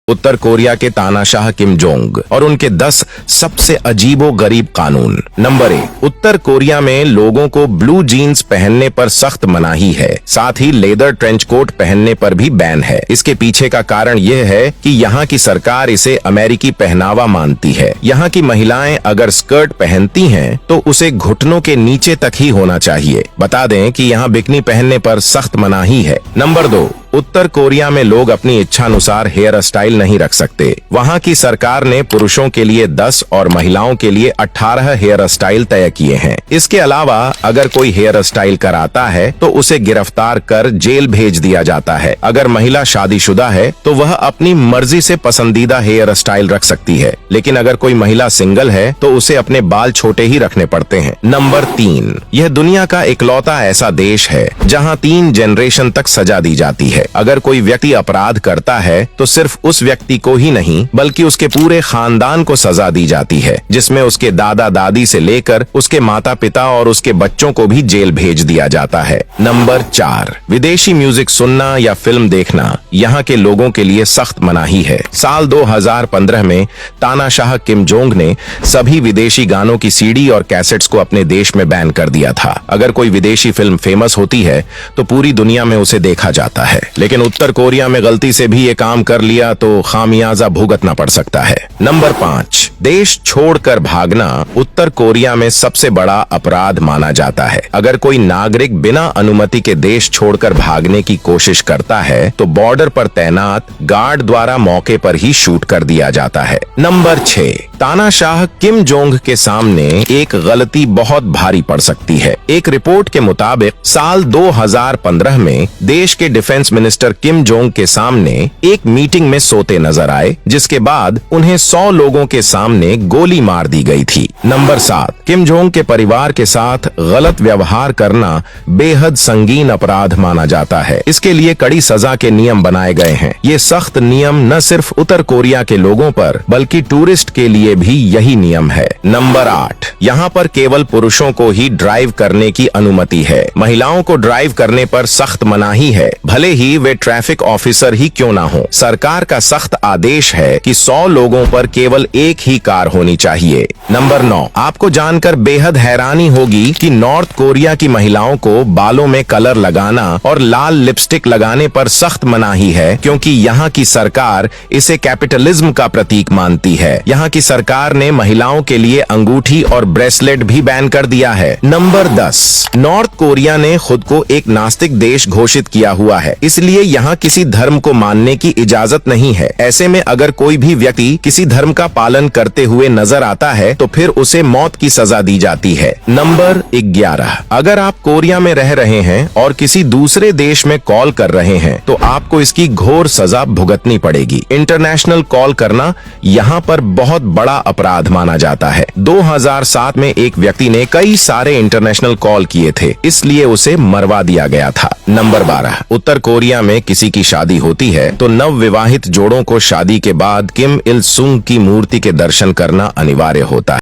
उत्तर Korea के तानाशाह Kim Jong और उनके 10 सबसे अजीबो-गरीब कानून। नंबर 1, उत्तर कोरिया में लोगों को ब्लू जीन्स पहनने पर सख्त मनाही है, साथ ही लेदर ट्रेंच कोट पहनने पर भी बैन है। इसके पीछे का कारण यह है कि यहाँ की सरकार इसे अमेरिकी पहनावा मानती है। यहाँ की महिलाएं अगर स्कर्ट पहनती हैं तो उसे घुटनों के नीचे तक ही होना चाहिए। बता दें कि यहाँ बिकनी पहनने पर सख्त मनाही है। नंबर 2, उत्तर कोरिया में लोग अपनी इच्छानुसार हेयर स्टाइल नहीं रख सकते। वहाँ की सरकार ने पुरुषों के लिए 10 और महिलाओं के लिए 18 हेयर स्टाइल तय किए हैं। इसके अलावा अगर कोई हेयर स्टाइल कराता है तो उसे गिरफ्तार कर जेल भेज दिया जाता है। अगर महिला शादीशुदा है तो वह अपनी मर्जी से पसंदीदा हेयर स्टाइल रख सकती है, लेकिन अगर कोई महिला सिंगल है तो उसे अपने बाल छोटे ही रखने पड़ते हैं। नंबर 3, यह दुनिया का इकलौता ऐसा देश है जहाँ 3 जनरेशन तक सजा दी जाती है। अगर कोई व्यक्ति अपराध करता है तो सिर्फ उस व्यक्ति को ही नहीं बल्कि उसके पूरे खानदान को सजा दी जाती है, जिसमें उसके दादा दादी से लेकर उसके माता पिता और उसके बच्चों को भी जेल भेज दिया जाता है। नंबर 4, विदेशी म्यूजिक सुनना या फिल्म देखना यहाँ के लोगों के लिए सख्त मनाही है। साल 2015 में तानाशाह किम जोंग ने सभी विदेशी गानों की सीडी और कैसेट्स को अपने देश में बैन कर दिया था। अगर कोई विदेशी फिल्म फेमस होती है तो पूरी दुनिया में उसे देखा जाता है, लेकिन उत्तर कोरिया में गलती से भी ये काम कर लिया तो खामियाजा भुगतना पड़ सकता है। नंबर 5, देश छोड़कर भागना उत्तर कोरिया में सबसे बड़ा अपराध माना जाता है। अगर कोई नागरिक बिना अनुमति के देश छोड़कर भागने की कोशिश करता है तो बॉर्डर पर तैनात गार्ड द्वारा मौके पर ही शूट कर दिया जाता है। नंबर 6, तानाशाह किम जोंग के सामने एक गलती बहुत भारी पड़ सकती है। एक रिपोर्ट के मुताबिक साल 2015 में देश के डिफेंस मिनिस्टर किम जोंग के सामने एक मीटिंग में सोते नजर आए, जिसके बाद उन्हें 100 लोगों के सामने गोली मार दी गई थी। नंबर 7, किम जोंग के परिवार के साथ गलत व्यवहार करना बेहद संगीन अपराध माना जाता है। इसके लिए कड़ी सजा के नियम बनाए गए हैं। ये सख्त नियम न सिर्फ उत्तर कोरिया के लोगों पर बल्कि टूरिस्ट के लिए भी यही नियम है। नंबर 8, यहाँ पर केवल पुरुषों को ही ड्राइव करने की अनुमति है। महिलाओं को ड्राइव करने पर सख्त मनाही है, भले ही वे ट्रैफिक ऑफिसर ही क्यों ना हो। सरकार का सख्त आदेश है कि 100 लोगों पर केवल एक ही कार होनी चाहिए। नंबर 9, आपको जानकर बेहद हैरानी होगी कि नॉर्थ कोरिया की महिलाओं को बालों में कलर लगाना और लाल लिपस्टिक लगाने पर सख्त मनाही है, क्योंकि यहाँ की सरकार इसे कैपिटलिज्म का प्रतीक मानती है। यहाँ की सरकार ने महिलाओं के लिए अंगूठी और ब्रेसलेट भी बैन कर दिया है। नंबर 10, नॉर्थ कोरिया ने खुद को एक नास्तिक देश घोषित किया हुआ है, इसलिए यहाँ किसी धर्म को मानने की इजाजत नहीं है। ऐसे में अगर कोई भी व्यक्ति किसी धर्म का पालन करते हुए नजर आता है तो फिर उसे मौत की सजा दी जाती है। नंबर 11, अगर आप कोरिया में रह रहे हैं और किसी दूसरे देश में कॉल कर रहे हैं तो आपको इसकी घोर सजा भुगतनी पड़ेगी। इंटरनेशनल कॉल करना यहाँ पर बहुत बड़ा अपराध माना जाता है। 2007 में एक व्यक्ति ने कई सारे इंटरनेशनल कॉल किए थे, इसलिए उसे मरवा दिया गया था। नंबर 12, उत्तर कोरिया में किसी की शादी होती है तो नवविवाहित जोड़ों को शादी के बाद किम इल सुंग की मूर्ति के दर्शन करना अनिवार्य होता है।